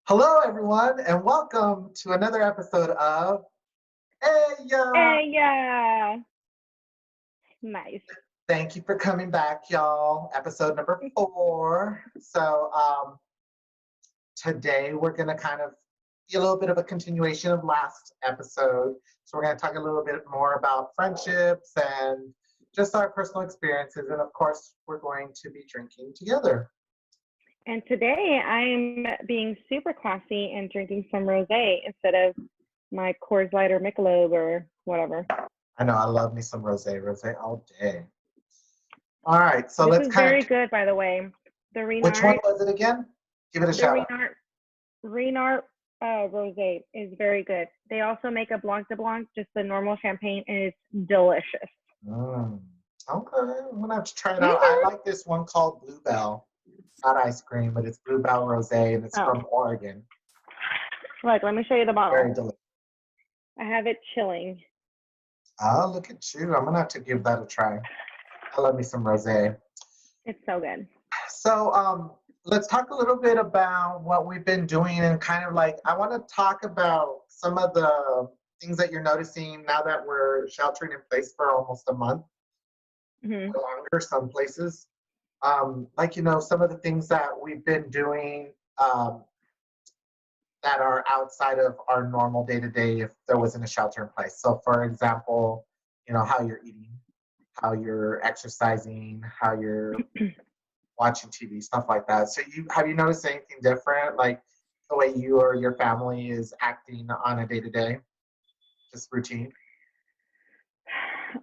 Hello, everyone, and welcome to another episode of Hey Ya. Hey, yeah. Nice. Thank you for coming back, y'all. Episode number 4. Today we're going to kind of be a little bit of a continuation of last episode. So we're going to talk a little bit more about friendships and just our personal experiences. And of course, we're going to be drinking together. And today I'm being super classy and drinking some rosé instead of my Coors Light or Michelob or whatever. I know I love me some rosé all day. All right, so This let's is kind very of. good, by the way. The Which one Renard, was it again? Give it a the shout out. Renard rosé is very good. They also make a Blanc de Blanc, just the normal champagne, and it's delicious. Okay, I'm gonna have to try it out. I like this one called Bluebell. Not ice cream, but it's Bluebell Rosé, and it's Oh, from Oregon. look, let me show you the Very bottle. delicious. I have it chilling. Oh, look at you. I'm gonna have to give that a try. I love me some rosé. It's so good. So, let's talk a little bit about what we've been doing and kind of like I want to talk about some of the things that you're noticing now that we're sheltering in place for almost a month Mm-hmm. or longer, some places. Some of the things that we've been doing that are outside of our normal day to day if there wasn't a shelter in place. So, for example, how you're eating, how you're exercising, how you're watching TV, stuff like that. So, have you noticed anything different, like the way you or your family is acting on a day to day, just routine?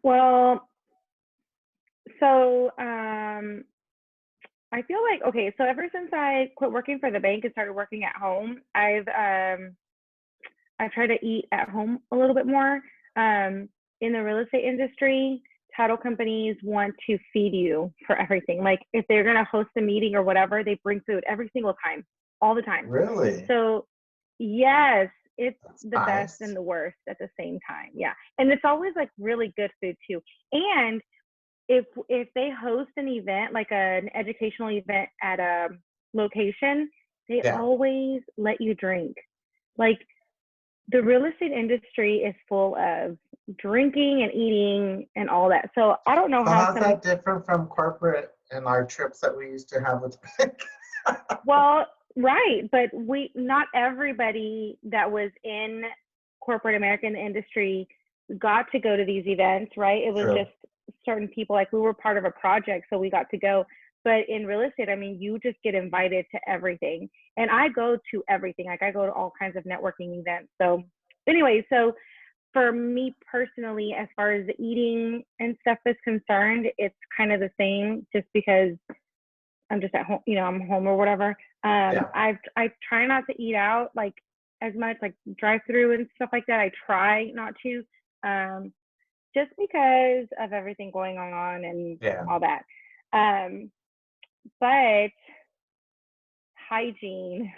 Well, so I feel like okay, so ever since I quit working for the bank and started working at home, I've tried to eat at home a little bit more. In the real estate industry, title companies want to feed you for everything. Like if they're gonna host a meeting or whatever, they bring food every single time, all the time. Really? So yes, it's That's the best nice. and the worst at the same time. Yeah. And it's always like really good food too. And if they host an event like an educational event at a location, they Yeah. always let you drink. Like the real estate industry is full of drinking and eating and all that. So I don't know So, how how's some, that different from corporate and our trips that we used to have with the bank? well, right, but not everybody that was in corporate American industry got to go to these events, right? It was True. just certain people, like we were part of a project, so we got to go. But in real estate, I mean, you just get invited to everything. And I go to everything. Like I go to all kinds of networking events. So anyway, so for me personally, as far as the eating and stuff is concerned, it's kind of the same just because I'm just at home, I'm home or whatever. Yeah. I try not to eat out like as much, like drive through and stuff like that. I try not to, just because of everything going on and Yeah. all that. But hygiene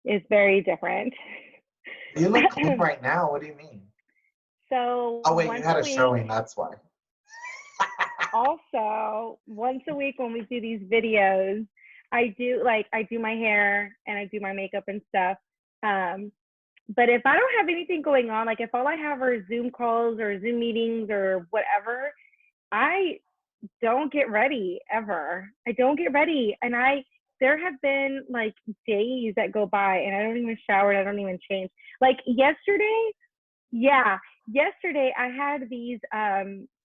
is very different. You look clean right now. What do you mean? So Oh, wait, you once had a a week, showing. That's why. also once a week when we do these videos, I do my hair and I do my makeup and stuff. But if I don't have anything going on, like if all I have are Zoom calls or Zoom meetings or whatever, I don't get ready ever. I don't get ready. And there have been like days that go by and I don't even shower and I don't even change. Like yesterday I had these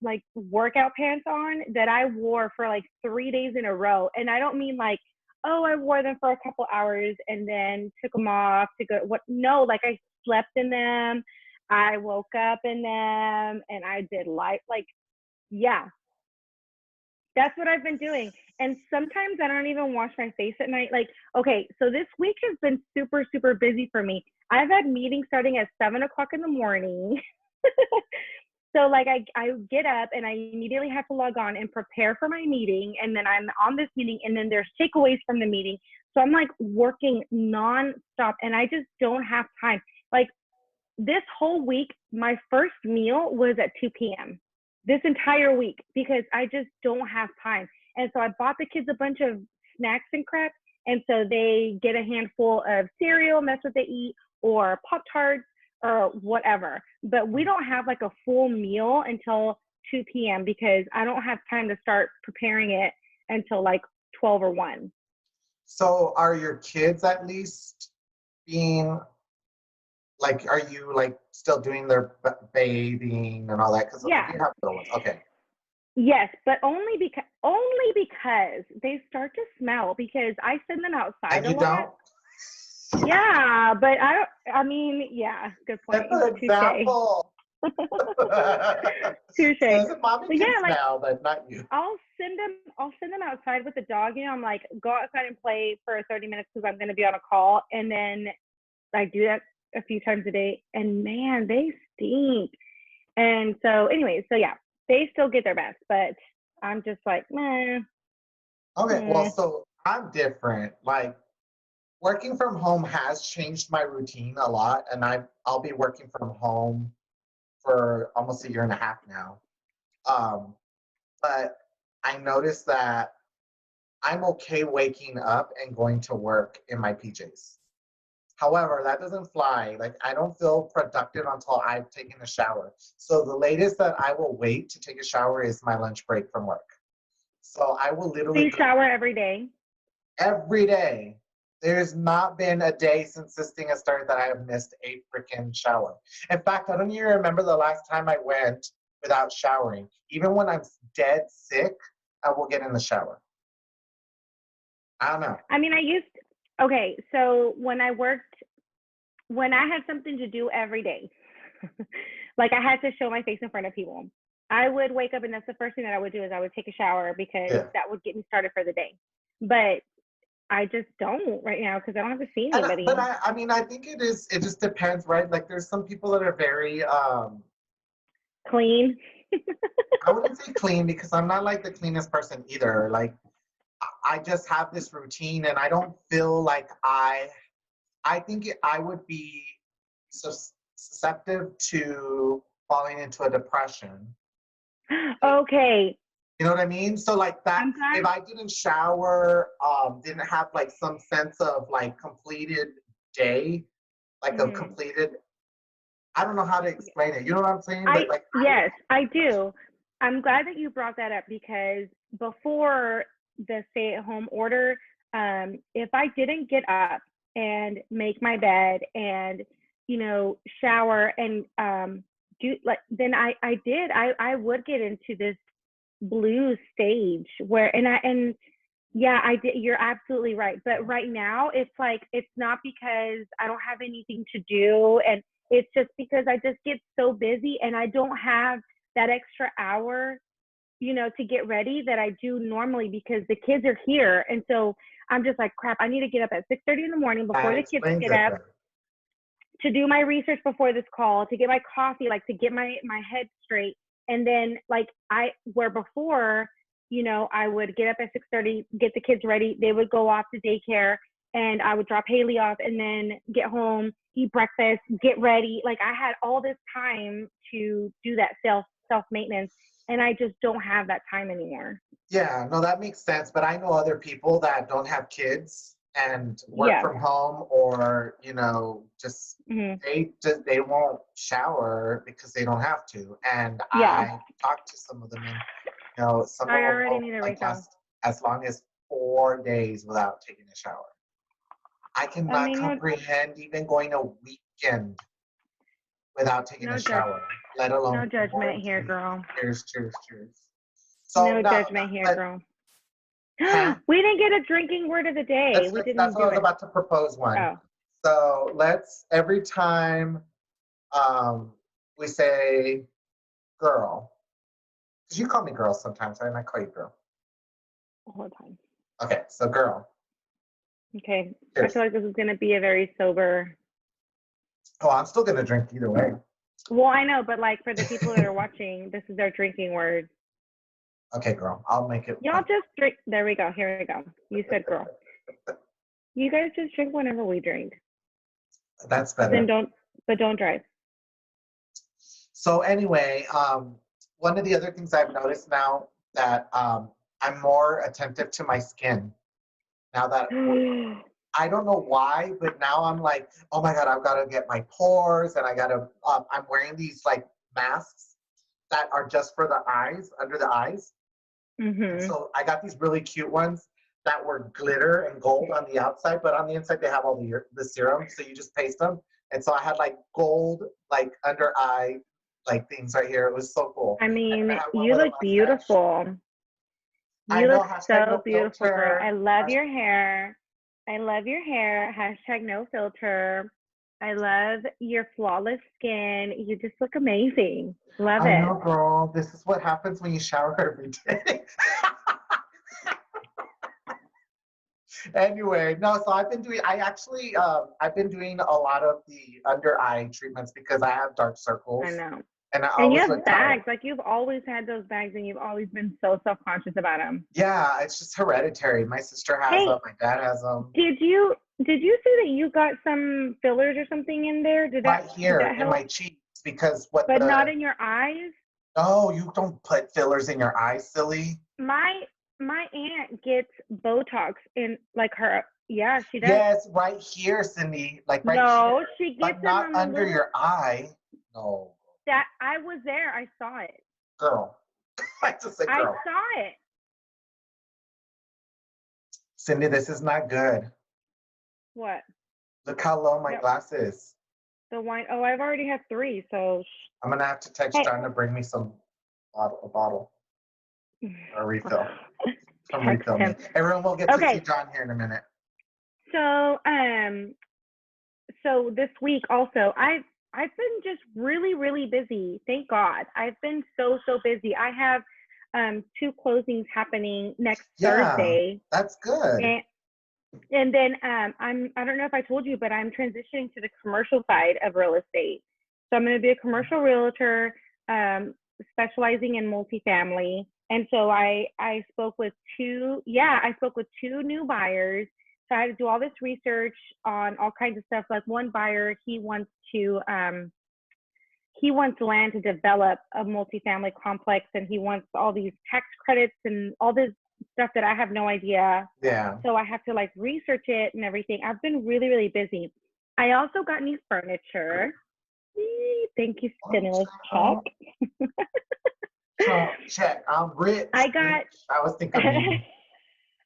like workout pants on that I wore for like 3 days in a row. And I don't mean like, oh, I wore them for a couple hours and then took them off to go what no, like I slept in them, I woke up in them and I did life like yeah, that's what I've been doing. And sometimes I don't even wash my face at night. Like, okay, so this week has been super, super busy for me. I've had meetings starting at 7 o'clock in the morning. So like I get up and I immediately have to log on and prepare for my meeting. And then I'm on this meeting and then there's takeaways from the meeting. So I'm like working nonstop and I just don't have time. Like this whole week, my first meal was at 2 p.m. this entire week because I just don't have time. And so I bought the kids a bunch of snacks and crap And so they get a handful of cereal, and that's what they eat, or Pop-Tarts or whatever. But we don't have like a full meal until 2 p.m. because I don't have time to start preparing it until like 12 or 1. So are your kids at least being like, are you like still doing their bathing and all that? Because Yeah. you have little ones. Okay. Yes, but only because they start to smell because I send them outside And a you lot. don't? Yeah, but I mean, yeah, good point. That's an example. Touche. Says mommy But can yeah, like smell, but not you. I'll send them outside with the dog. You know, I'm like, go outside and play for 30 minutes because I'm going to be on a call, and then I do that a few times a day, and man, they stink. And so, anyway, so yeah, they still get their best, but I'm just like, meh. Okay, well, so I'm different. Like working from home has changed my routine a lot, and I'll be working from home for almost a year and a half now. Um, but I noticed that I'm okay waking up and going to work in my PJs. However, that doesn't fly. Like I don't feel productive until I've taken a shower. So the latest that I will wait to take a shower is my lunch break from work. So I will So literally you shower every day? every day. There's not been a day since this thing has started that I have missed a freaking shower. In fact, I don't even remember the last time I went without showering. Even when I'm dead sick, I will get in the shower. I don't know. I mean, okay, so when I had something to do every day, like I had to show my face in front of people, I would wake up and that's the first thing that I would do is I would take a shower because Yeah. that would get me started for the day. But I just don't right now because I don't have to see anybody. But I mean, I think it just depends, right? Like there's some people that are very, Clean. I wouldn't say clean because I'm not like the cleanest person either. Like I just have this routine and I don't feel like I think I would be susceptible to falling into a depression. Okay. You know what I mean? So like that, I'm glad. if I didn't shower, didn't have like some sense of like completed day, like a completed, I don't know how to explain it. You know what I'm saying? But like, Yes, I do. I'm glad that you brought that up because before the stay-at-home order, if I didn't get up and make my bed and shower and do like then I would get into this blue stage where and yeah, I did. You're absolutely right. But right now, it's like it's not because I don't have anything to do, and it's just because I just get so busy and I don't have that extra hour, to get ready that I do normally because the kids are here, and so I'm just like, crap. I need to get up at 6:30 in the morning before the kids get up to do my research before this call, to get my coffee, like to get my head straight, and then like where before. I would get up at 6:30, get the kids ready. They would go off to daycare and I would drop Haley off and then get home, eat breakfast, get ready. Like I had all this time to do that self-maintenance and I just don't have that time anymore. Yeah, no, that makes sense. But I know other people that don't have kids and work from home or, just they won't shower because they don't have to. And I talked to some of them and some of I them already need a like refill. as long as 4 days without taking a shower. I cannot comprehend even going a weekend without taking a shower, let alone no judgment here, girl. Cheers. So no judgment here, girl. We didn't get a drinking word of the day. That's what I was about to propose one. Oh. So let's every time we say girl. Because you call me girl sometimes, right? And I call you girl. All the time. Okay, so girl. Okay. Cheers. I feel like this is going to be a very sober. Oh, I'm still going to drink either way. Well, I know, but like for the people that are watching, this is their drinking word. Okay, girl. I'll make it. Y'all just drink. There we go. Here we go. You said girl. You guys just drink whenever we drink. That's better. But don't drive. So anyway, one of the other things I've noticed now that I'm more attentive to my skin. Now that I don't know why, but now I'm like, oh my God, I've got to get my pores, and I got to, I'm wearing these like masks that are just for the eyes, under the eyes. And Mm-hmm. so I got these really cute ones that were glitter and gold on the outside, but on the inside they have all the serum. So you just paste them. And so I had like gold, like under eye, like things right here. It was so cool. I And then I mean, had one you with a look mustache. beautiful. I You know, look hashtag so no beautiful, girl. filter. I love your hair. I love your hair. Hashtag no filter. I love your flawless skin. You just look amazing. Love I it. know, girl. This is what happens when you shower every day. Anyway, no, so I've been doing a lot of the under eye treatments because I have dark I circles know. and I And you always have look tired. bags. Like you've always had those bags and you've always been so self-conscious about them. Yeah, it's just hereditary. My sister has Hey, them, my dad has them. did you say that you got some fillers or something in there? Did Right here that in my help? cheeks because what But not the in your eyes? no, you don't put fillers in your eyes, silly. My my aunt gets Botox in like her, yeah, she does. Yes, right here, Cindy, like right No, here, she gets but them not on the under little your eye. No, that I was there. I saw it. girl. I just said I girl. saw it. Cindy, this is not good. What? Look how low my No, glass is. the wine. Oh, I've already had three. So, I'm gonna have to text hey, John to bring me a bottle or a refill. Come text refill him. me. Everyone will get to see Okay. John here in a minute. So, so this week also, I've been just really, really busy. Thank God. I've been so busy. I have two closings happening next Yeah, Thursday. that's good. And then I don't know if I told you, but I'm transitioning to the commercial side of real estate. So I'm going to be a commercial realtor, specializing in multifamily. And so I spoke with I spoke with two new buyers. So I had to do all this research on all kinds of stuff. Like one buyer, he wants land to develop a multifamily complex, and he wants all these tax credits and all this stuff that I have no idea. Yeah. So I have to like research it and everything. I've been really, really busy. I also got new furniture. Thank you, stimulus check. Trump check. I'm rich. I got. I was thinking of you.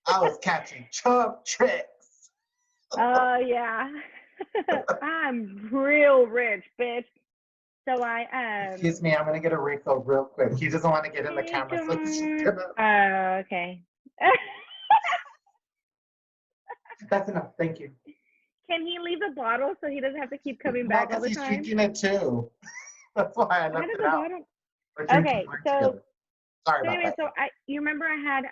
I was catching Trump tricks. Oh yeah. I'm real rich, bitch. So Excuse me, I'm gonna get a refill real quick. He doesn't want to get in the Hey, camera, so he's just John. gonna. Okay. That's enough. Thank you. Can he leave the bottle so he doesn't have to keep coming No, back all because the he's time? drinking it too. That's why I How left did it the out. bottle? We're drinking Okay, wine so together. Sorry about anyway, that. so you remember I had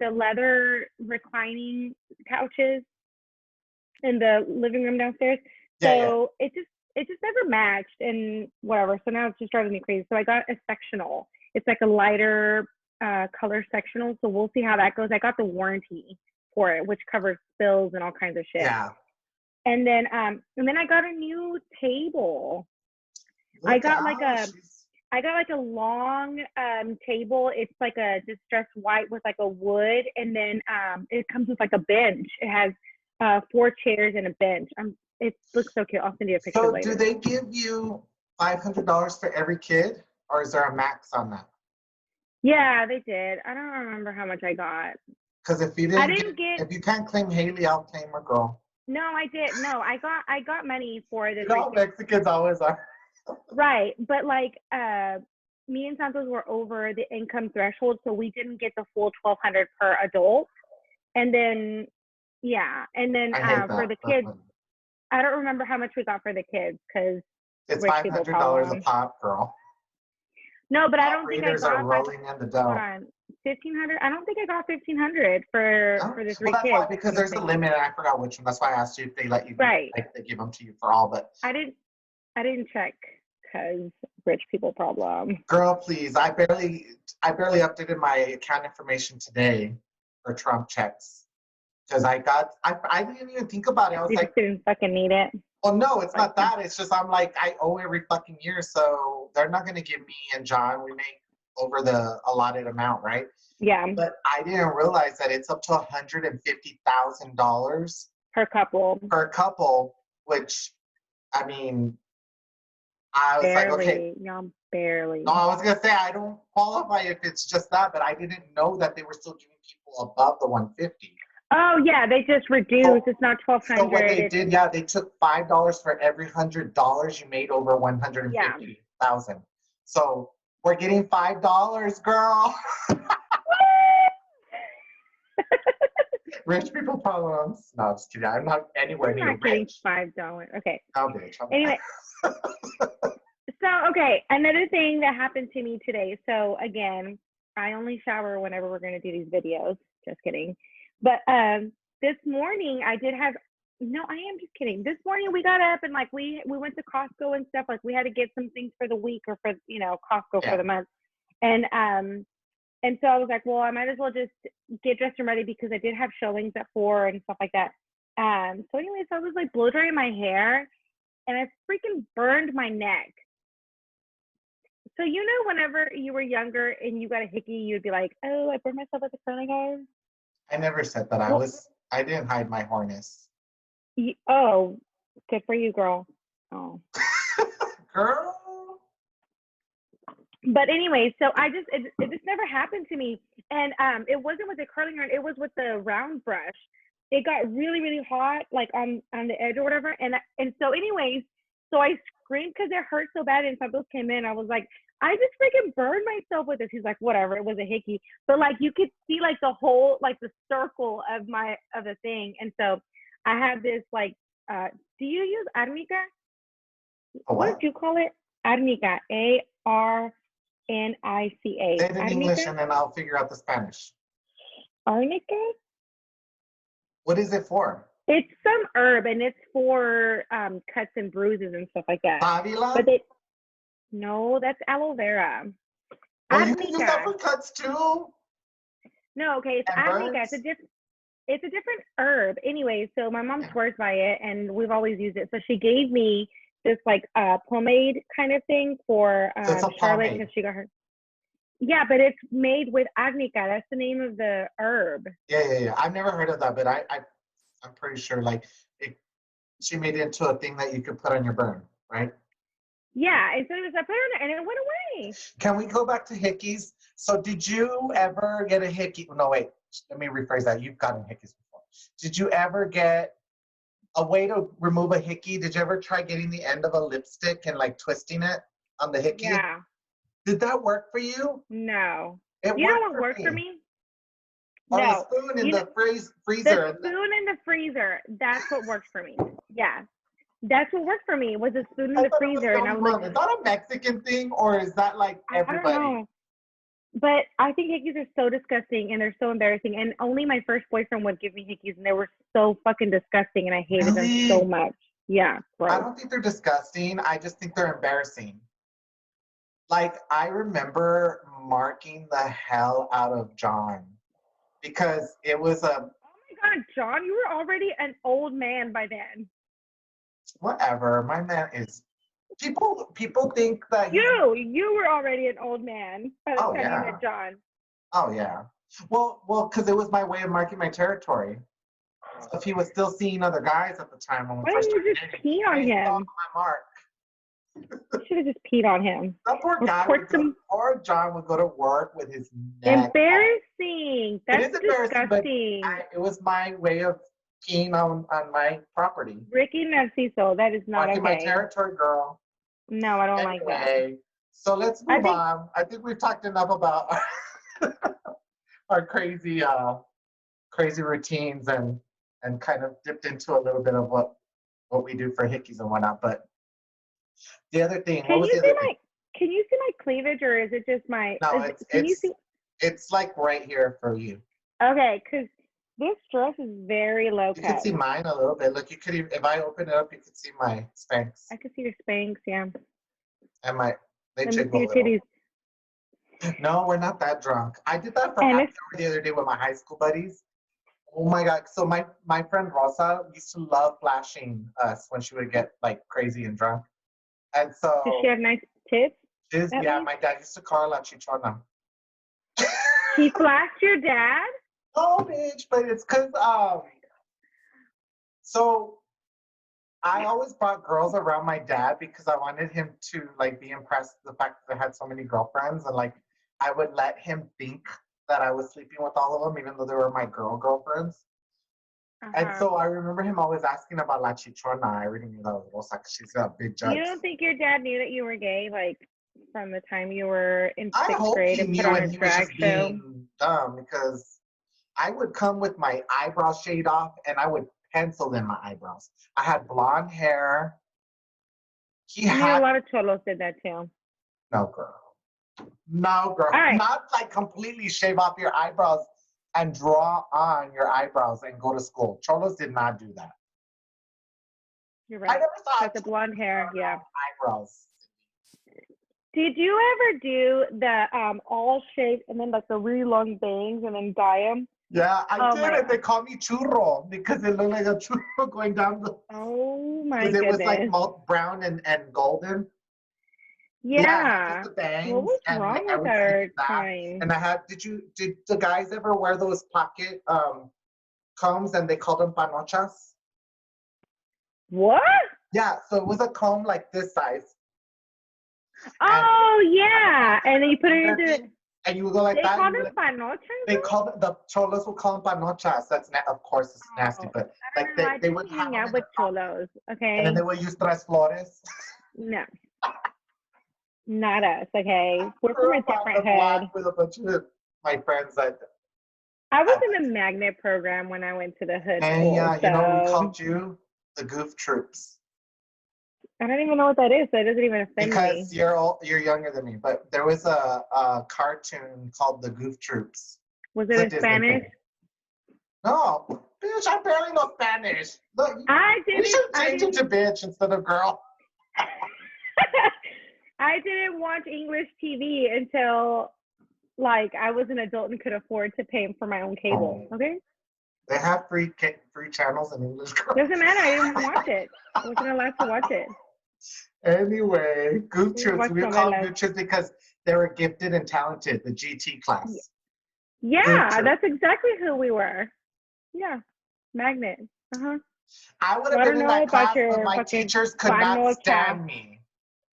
the leather reclining couches in the living room downstairs. Yeah, yeah. So it just never matched and whatever. So now it's just driving me crazy. So I got a sectional. It's like a lighter color sectional. So we'll see how that goes. I got the warranty for it, which covers spills and all kinds of shit. Yeah. And then I got a new table. I got like a long table. It's like a distressed white with like a wood, and then it comes with like a bench. It has 4 chairs and a bench. It looks so cute. I'll send you a picture later. So do they give you $500 for every kid, or is there a max on that? Yeah, they did. I don't remember how much I got. Because if you if you can't claim Haley, I'll claim her, girl. No, I did. No, I got money for the You know how Mexicans always are. Right, but like me and Santos were over the income threshold, so we didn't get the full 1,200 per adult. And then for the kids, I don't remember how much we got for the kids because it's rich people $500 a problem. pop, girl. No, but I don't think I got. Are rolling in the dough. Hold on, 1,500. I don't think I got 1,500 for the 3 well, that's kids. why, because there's a limit, and I forgot which one. That's why I asked you if they let you. Right. Like they give them to you for all, but I didn't check because rich people problem. Girl, please. I barely updated my account information today for Trump checks because I didn't even think about it. I was You like, just didn't fucking need it. well, no, it's not that. It's just I'm like, I owe every fucking year, so they're not gonna give me and John. We make over the allotted amount, right? Yeah, But I didn't realize that it's up to $150,000 per couple. per couple, which, I mean, I was like, okay, Barely, y'all, barely. no, I was gonna say I don't qualify if it's just that, but I didn't know that they were still giving people above the 150. Oh yeah, they just reduced. So, It's not so what 1,200. they did, yeah, they took $5 for every $100 you made over Yeah. 150,000. So we're getting $5, girl. Rich people problems. No, just kidding. I'm not anywhere I'm near not getting rich. $5. Okay. No, bitch. Anyway, so okay, another thing that happened to me today. So again, I only shower whenever we're gonna do these videos. Just kidding. But this morning I did have no, I am just kidding. This morning we got up and like we went to Costco and stuff. Like we had to get some things for the week or for Costco for Yeah. the month. And so I was like, well, I might as well just get dressed and ready because I did have showings at 4 and stuff like that. So anyways, I was like blow drying my hair and I freaking burned my neck. So whenever you were younger and you got a hickey, you'd be like, oh, I burned myself with a curling iron. I never said that. Well, I didn't hide my horniness. oh, good for you, girl. Oh. Girl. But anyway, so it just never happened to me. And it wasn't with the curling iron, it was with the round brush. It got really, really hot, like on the edge or whatever. And so anyways, so I screamed because it hurt so bad. And Santos came in. I was like, I just freaking burned myself with this. He's like, whatever, it was a hickey. But like you could see like the whole, like the circle of the thing. And so I have this like, do you use arnica? What did you call it? Arnica. ARNICA. Say it in English and then I'll figure out the Spanish. Arnica? What is it for? It's some herb and it's for cuts and bruises and stuff like that. Avila? But no, that's aloe vera. Well, you can use that for cuts too. No, okay, it's arnica. It's a different herb. Anyway, so my mom swears by it and we've always used it. So she gave me this like pomade kind of thing for Charlotte because she got her. Yeah, but it's made with arnica. That's the name of the herb. Yeah. I've never heard of that, but I'm pretty sure like she made it into a thing that you could put on your burn, right? Yeah, and so I put it on and it went away. Can we go back to hickeys? So did you ever get a hickey? No, wait, let me rephrase that. You've gotten hickeys before. Did you ever get a way to remove a hickey? Did you ever try getting the end of a lipstick and like twisting it on the hickey? Yeah. Did that work for you? No. You know what worked for me? Or no. the spoon in the freezer. The spoon in the freezer. That's what worked for me. Yeah. That's what worked for me was a spoon in the freezer. And I was like, is that a Mexican thing or is that like everybody? I don't know. But I think hickeys are so disgusting and they're so embarrassing. And only my first boyfriend would give me hickeys and they were so fucking disgusting and I hated them so much. Yeah. Gross. I don't think they're disgusting. I just think they're embarrassing. Like, I remember marking the hell out of John because it was Oh my God, John, you were already an old man by then. Whatever. My man is. People think that you were already an old man by the time you met John. Oh yeah. Well, because it was my way of marking my territory. So if he was still seeing other guys at the time when we Why didn't you just pee on him? My mark. You should have just peed on him. That poor guy. Poor John would go to work with his neck. Embarrassing. That's disgusting. It was my way of peeing on my property. Ricky Narciso, that is not okay. My territory, girl. No, I don't like that. So let's move on. I think we've talked enough about our crazy routines and kind of dipped into a little bit of what we do for hickeys and whatnot. But the other thing, can you see my cleavage or is it just my? No, it's like right here for you. Okay, because this dress is very low cut. You can see mine a little bit. Look, you could even, if I open it up, you can see my Spanx. I can see your Spanx, yeah. And they jiggle a little. No, we're not that drunk. I did that for happy hour the other day with my high school buddies. Oh my God. So my friend Rosa used to love flashing us when she would get like crazy and drunk. And so. Did she have nice tits? Yeah, my dad used to call her La Chichona. He flashed your dad? Oh, bitch, but it's because, so I always brought girls around my dad because I wanted him to, like, be impressed with the fact that I had so many girlfriends. And, like, I would let him think that I was sleeping with all of them, even though they were my girlfriends. And so I remember him always asking about La Chichona. I already knew that was Rosa because she's a big judge. You don't think your dad knew that you were gay, like, from the time you were in I sixth hope grade he and put knew on and a he was drag just show? being dumb because I would come with my eyebrows shade off and I would pencil in my eyebrows. I had blonde hair. I mean, a lot of cholos did that too. No, girl. No, girl. Right. Not like completely shave off your eyebrows and draw on your eyebrows and go to school. Cholos did not do that. You're right. I never saw the blonde hair, yeah. Eyebrows. Did you ever do the all shaved and then like the really long bangs and then dye them? Yeah, I did it. They called me churro because it looked like a churro going down the. Oh my goodness! Because it was like brown and golden. Yeah. Just the bangs. What was and wrong like, with our time? And I had. Did the guys ever wear those pocket combs and they called them panochas? What? Yeah, so it was a comb like this size. Oh yeah, and then you put it into it. And you would go like that. They call them panochas? They call it, the cholos will call them panochas. That's of course it's nasty, but like they would hang out with cholos, okay? And then they would use tres flores. No, not us. Okay, we're from a different hood. With a bunch of my friends that. I was in the magnet program when I went to the hood school. Yeah, you know what we called you? The Goof Troops. I don't even know what that is. That doesn't even offend me. Because you're younger than me, but there was a cartoon called The Goof Troops. Was it in Spanish? No, bitch, I barely know Spanish. Look, you should change it to bitch instead of girl. I didn't watch English TV until like I was an adult and could afford to pay for my own cable. Okay. They have free channels in English. Doesn't matter. I didn't watch it. I wasn't allowed to watch it. Anyway, Goof Troops. We call them Goof Troops because they were gifted and talented. The GT class. Yeah, that's exactly who we were. Yeah, magnet. I would have been in that class, but my teachers could not stand me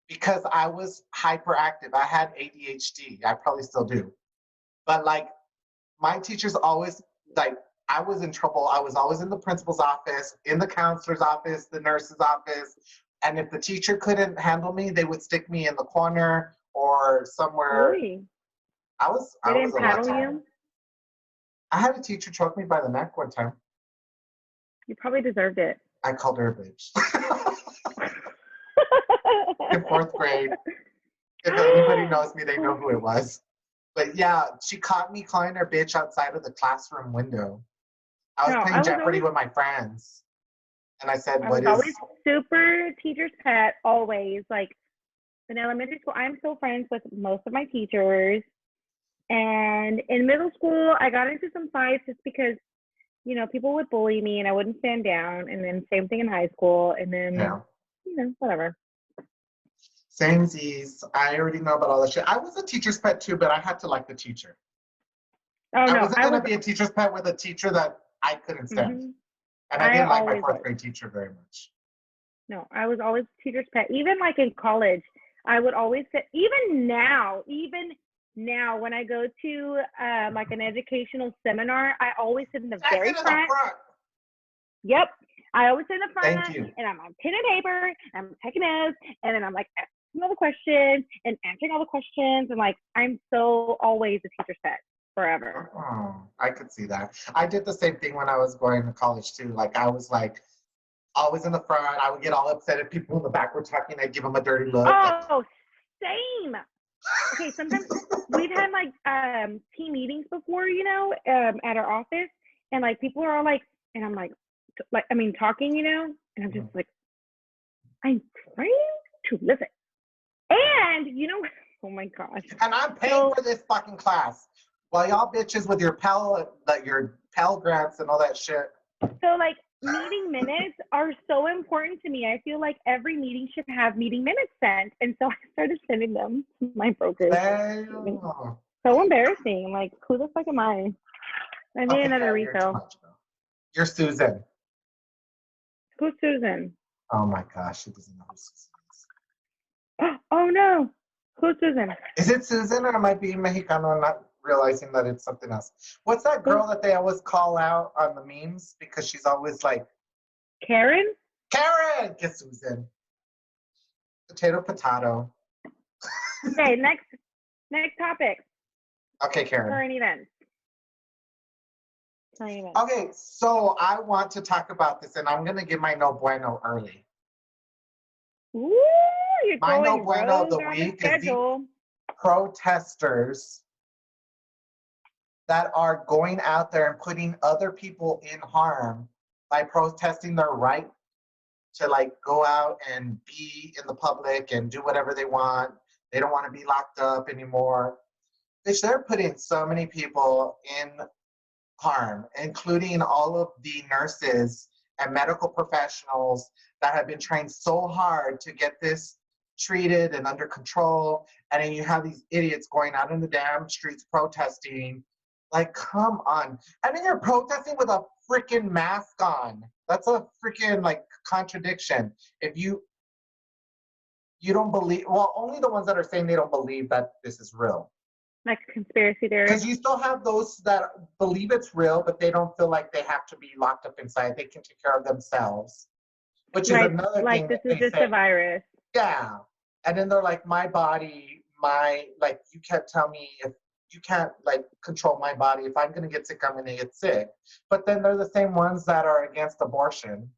because I was hyperactive. I had ADHD. I probably still do. But like, my teachers always, like, I was in trouble. I was always in the principal's office, in the counselor's office, the nurse's office. And if the teacher couldn't handle me, they would stick me in the corner or somewhere. Really? They didn't paddle you? I had a teacher choke me by the neck one time. You probably deserved it. I called her a bitch. In 4th grade. If anybody knows me, they know who it was. But yeah, she caught me calling her bitch outside of the classroom window. I was playing Jeopardy with my friends. And I said, I was always super teacher's pet, always. Like, in elementary school, I'm still friends with most of my teachers. And in middle school, I got into some fights just because, you know, people would bully me and I wouldn't stand down. And then same thing in high school. And then, you know, whatever. Samesies. I already know about all that shit. I was a teacher's pet too, but I had to like the teacher. Oh, no. I wasn't going to be a teacher's pet with a teacher that I couldn't stand. Mm-hmm. And I didn't like my 4th grade teacher very much. No, I was always a teacher's pet. Even like in college, I would always sit, even now when I go to like an educational seminar, I always sit in the very front. Yep. I always sit in the front. Thank you. And I'm on pen and paper, and I'm taking notes, and then I'm like asking all the questions and answering all the questions. And like, I'm so always a teacher's pet. Forever. Oh, I could see that. I did the same thing when I was going to college too. Like I was like always in the front. I would get all upset if people in the back were talking. I'd give them a dirty look. Oh, same. Okay, sometimes we've had like team meetings before, you know, at our office, and like people are all like, and I'm like I mean talking, you know, and I'm just like, I'm trying to listen, and you know, oh my gosh. And I'm paying for this fucking class. While y'all bitches with your Pell Grants and all that shit. So like meeting minutes are so important to me. I feel like every meeting should have meeting minutes sent. And so I started sending them to my brokers. Damn. So embarrassing. I'm like, who the fuck am I? I need Okay, another yeah, you're too refill. much, though. You're Susan. Who's Susan? Oh my gosh, she doesn't know who Susan is. Oh no. Who's Susan? Is it Susan or am I being Mexicano and not realizing that it's something else? What's that girl that they always call out on the memes because she's always like, Karen? Karen! Get Susan. Potato. Okay, next topic. Okay, Karen. Current events. Okay, so I want to talk about this and I'm going to give my no bueno early. Ooh, you're My no going bueno of rogue the on week the is the schedule. protesters that are going out there and putting other people in harm by protesting their right to like go out and be in the public and do whatever they want. They don't want to be locked up anymore. Bitch, they're putting so many people in harm, including all of the nurses and medical professionals that have been trained so hard to get this treated and under control. And then you have these idiots going out in the damn streets protesting. Like, come on. And then you're protesting with a freaking mask on. That's a freaking like contradiction. If you don't believe, well, only the ones that are saying they don't believe that this is real. Like conspiracy theory. Because you still have those that believe it's real, but they don't feel like they have to be locked up inside. They can take care of themselves, which is another like thing. This is just a virus. Yeah. And then they're like, my body, like, you can't tell me if you can't, like, control my body. If I'm going to get sick, I'm going to get sick. But then they're the same ones that are against abortion.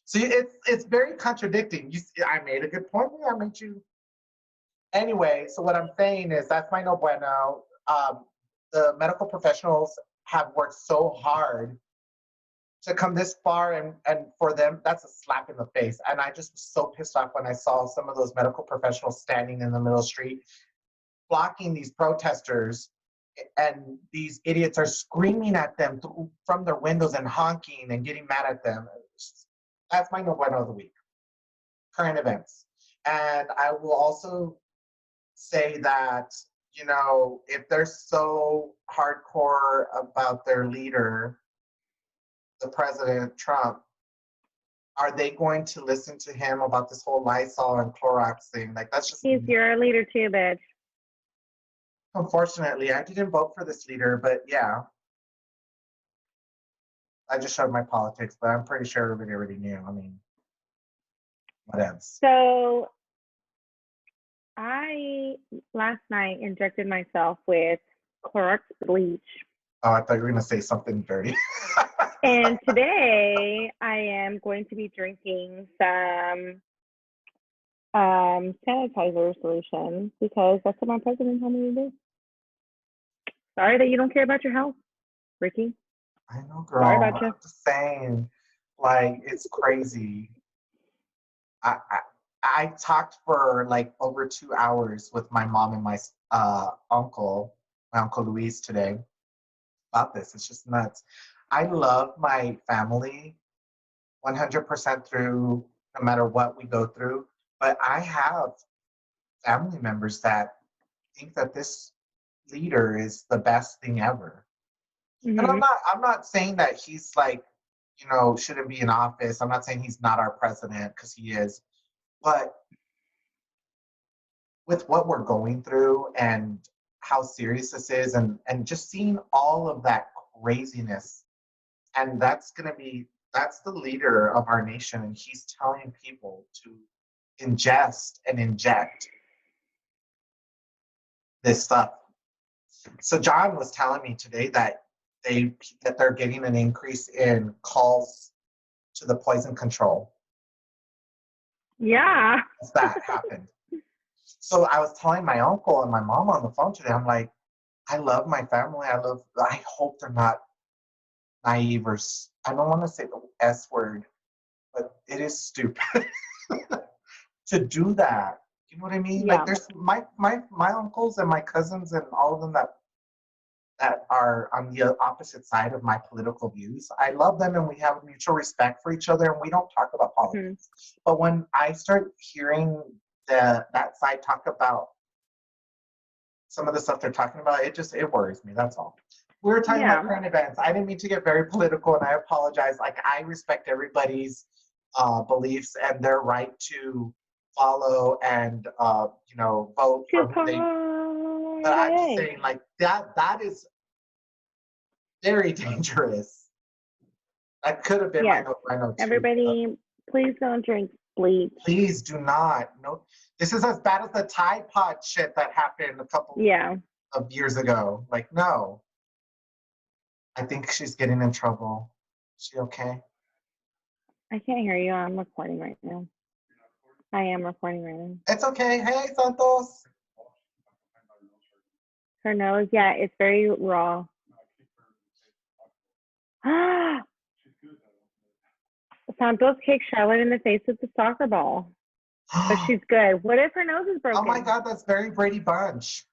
So it's very contradicting. I made a good point. I made you. Anyway, so what I'm saying is that's my no bueno. The medical professionals have worked so hard to come this far, and for them, that's a slap in the face. And I just was so pissed off when I saw some of those medical professionals standing in the middle of the street, blocking these protesters, and these idiots are screaming at them from their windows and honking and getting mad at them. That's my no bueno of the week. Current events. And I will also say that, you know, if they're so hardcore about their leader, the president Trump, are they going to listen to him about this whole Lysol and Clorox thing? Like, that's just... He's your leader too, bitch. Unfortunately, I didn't vote for this leader, but yeah. I just showed my politics, but I'm pretty sure everybody already knew. I mean, what else? So I last night injected myself with Clorox bleach. Oh, I thought you were going to say something dirty. And today I am going to be drinking some sanitizer solution because that's what my president told me to do. Sorry that you don't care about your health, Ricky. I know, girl. Sorry about you. I'm just saying, like, it's crazy. I talked for like over 2 hours with my mom and my uncle Luis today about this. It's just nuts. I love my family 100% through no matter what we go through, but I have family members that think that this leader is the best thing ever. Mm-hmm. And I'm not saying that he's like, you know, shouldn't be in office. I'm not saying he's not our president, because he is. But with what we're going through and how serious this is, and just seeing all of that craziness, and that's the leader of our nation, and he's telling people to ingest and inject this stuff. So John was telling me today that they're getting an increase in calls to the poison control. Yeah. That happened. So I was telling my uncle and my mom on the phone today, I'm like, I love my family. I hope they're not naive, or I don't want to say the S word, but it is stupid to do that. You know what I mean? Yeah. Like, there's my uncles and my cousins and all of them that that are on the opposite side of my political views. I love them and we have a mutual respect for each other and we don't talk about politics. But when I start hearing that side talk about some of the stuff they're talking about, it worries me. That's all. We were talking about current events. I didn't mean to get very political and I apologize. Like, I respect everybody's beliefs and their right to follow and vote for who they. But I'm just saying, like, that is very dangerous. That could have been my note too. Everybody, please don't drink bleach. Please do not. No, this is as bad as the Tide Pod shit that happened a couple of years ago. Like, no. I think she's getting in trouble. Is she okay? I can't hear you. I'm recording right now. I am recording right now. It's okay. Hey, Santos. Her nose, it's very raw. Santos kicked Charlotte in the face with the soccer ball. But she's good. What if her nose is broken? Oh my God, that's very Brady Bunch.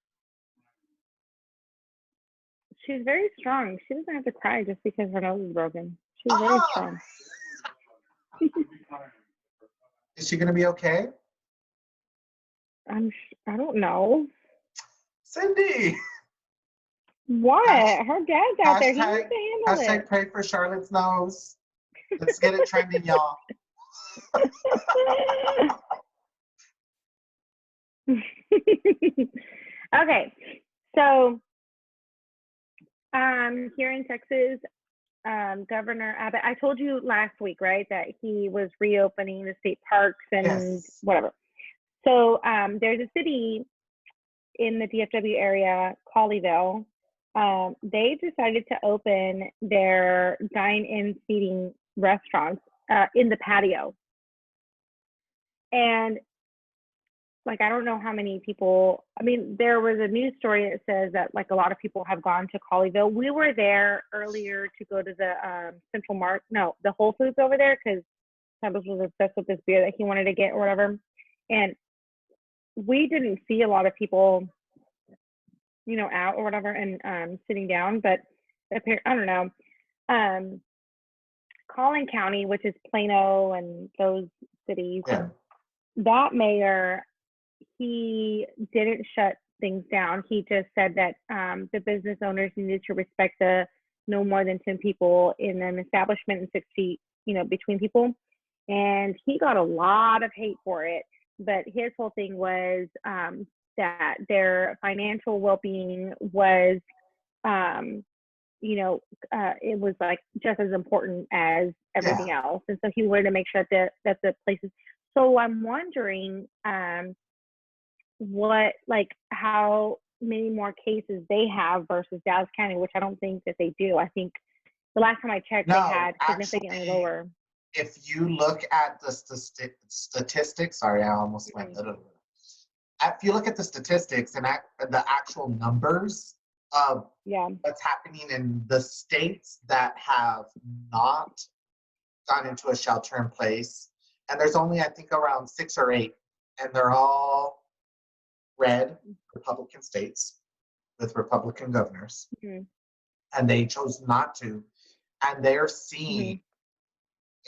She's very strong. She doesn't have to cry just because her nose is broken. She's very strong. Is she gonna be okay? I don't know. Cindy. What? Her dad's out there. He needs to handle it. Pray for Charlotte's nose. Let's get it trending, y'all. Okay, so here in Texas, Governor Abbott, I told you last week, right, that he was reopening the state parks and whatever. So there's a city in the DFW area, Colleyville. They decided to open their dine-in seating restaurants in the patio. And like, I don't know how many people, I mean, there was a news story that says that like a lot of people have gone to Colleyville. We were there earlier to go to the the Whole Foods over there because Travis was obsessed with this beer that he wanted to get or whatever. And we didn't see a lot of people, out or whatever and sitting down, but I don't know. Collin County, which is Plano and those cities, that mayor, he didn't shut things down. He just said that the business owners needed to respect the no more than 10 people in an establishment and 6 feet, between people. And he got a lot of hate for it. But his whole thing was that their financial well-being was, it was like just as important as everything else. And so he wanted to make sure that the places. So I'm wondering how many more cases they have versus Dallas County, which I don't think that they do. I think the last time I checked, they had significantly lower. If you look at the statistics, sorry, I almost went. If you look at the statistics and the actual numbers of what's happening in the states that have not gone into a shelter in place, and there's only, I think, around 6 or 8, and they're all red Republican states with Republican governors, and they chose not to, and they're seeing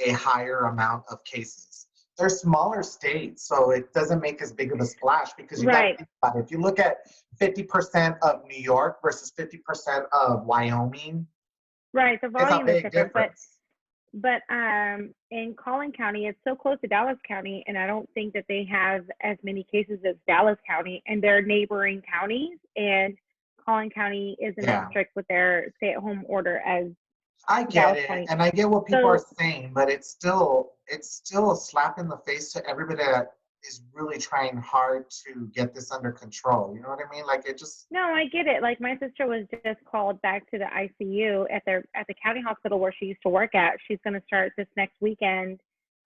a higher amount of cases. They're smaller states, so it doesn't make as big of a splash because you got to think about it. If you look at 50% of New York versus 50% of Wyoming, the volume is a big different. But in Collin County, it's so close to Dallas County, and I don't think that they have as many cases as Dallas County, and they're neighboring counties. And Collin County isn't as strict with their stay-at-home order as I get it, and I get what people are saying, but it's still a slap in the face to everybody that is really trying hard to get this under control. You know what I mean? Like, it just. No, I get it. Like, my sister was just called back to the ICU at the county hospital where she used to work at. She's going to start this next weekend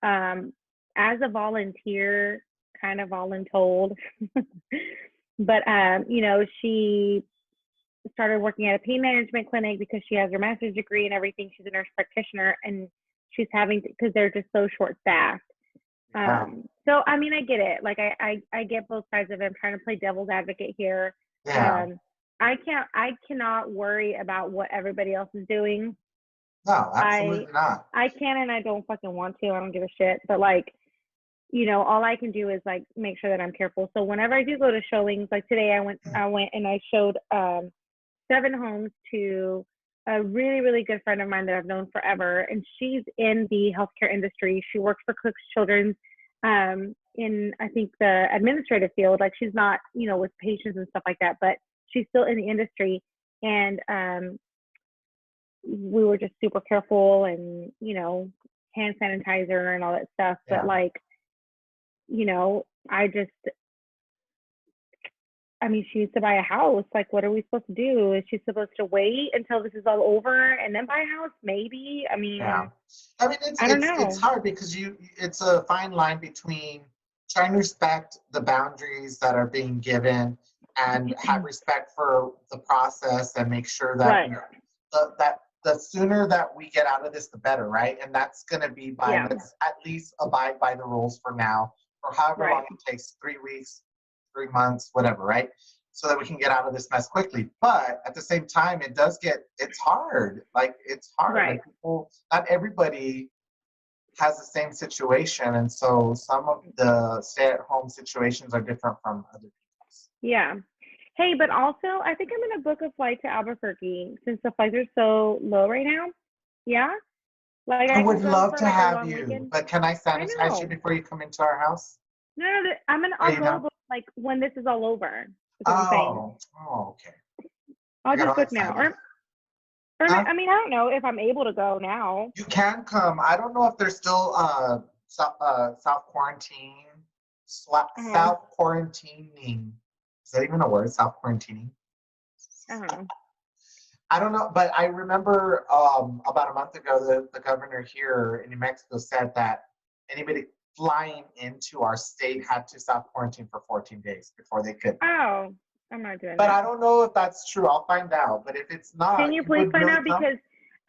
as a volunteer, kind of voluntold. But she started working at a pain management clinic because she has her master's degree and everything. She's a nurse practitioner, and she's having because they're just so short staffed. So I mean, I get it. Like, I get both sides of it. I'm trying to play devil's advocate here. I cannot worry about what everybody else is doing. No, I absolutely not. I can and I don't fucking want to. I don't give a shit. But like, all I can do is like make sure that I'm careful. So whenever I do go to showings, like today I went and I showed 7 homes to a really, really good friend of mine that I've known forever. And she's in the healthcare industry. She works for Cook's Children's in, I think, the administrative field. Like she's not, with patients and stuff like that, but she's still in the industry. And we were just super careful and, hand sanitizer and all that stuff. Yeah. But like, she needs to buy a house. Like, what are we supposed to do? Is she supposed to wait until this is all over and then buy a house? Maybe. Yeah. I don't know. It's hard because it's a fine line between trying to respect the boundaries that are being given and have respect for the process and make sure that that the sooner that we get out of this, the better, right? And that's going to be by let's at least abide by the rules for now, for however long it takes, 3 weeks, 3 months, whatever, right? So that we can get out of this mess quickly. But at the same time, it's hard. Like, it's hard. Right. Like, not everybody has the same situation. And so some of the stay-at-home situations are different from other people's. Yeah. Hey, but also, I think I'm going to book a flight to Albuquerque since the flights are so low right now. Yeah? Like, I would love to have you, weekend. but can I sanitize you before you come into our house? No, I'll go like when this is all over. Oh, okay. I'll just book now. Or I don't know if I'm able to go now. You can come. I don't know if there's still self quarantine. Self quarantining. Is that even a word? Self quarantining. I don't know, but I remember about a month ago, the governor here in New Mexico said that anybody flying into our state had to self quarantine for 14 days before they could. Oh, I'm not doing that. But I don't know if that's true. I'll find out. But if it's not, can you please find out? Because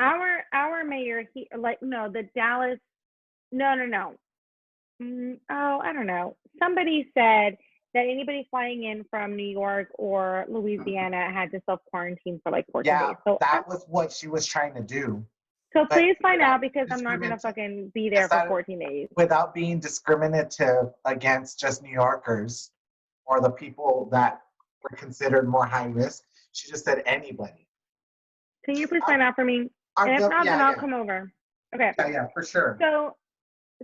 our mayor, the Dallas, no. I don't know. Somebody said that anybody flying in from New York or Louisiana had to self-quarantine for like 14 days. So that was what she was trying to do. So please find out, because I'm not going to fucking be there for 14 days. Without being discriminative against just New Yorkers or the people that were considered more high risk, she just said anybody. Can you please find out for me? And if not, then I'll come over. Okay. Yeah, for sure.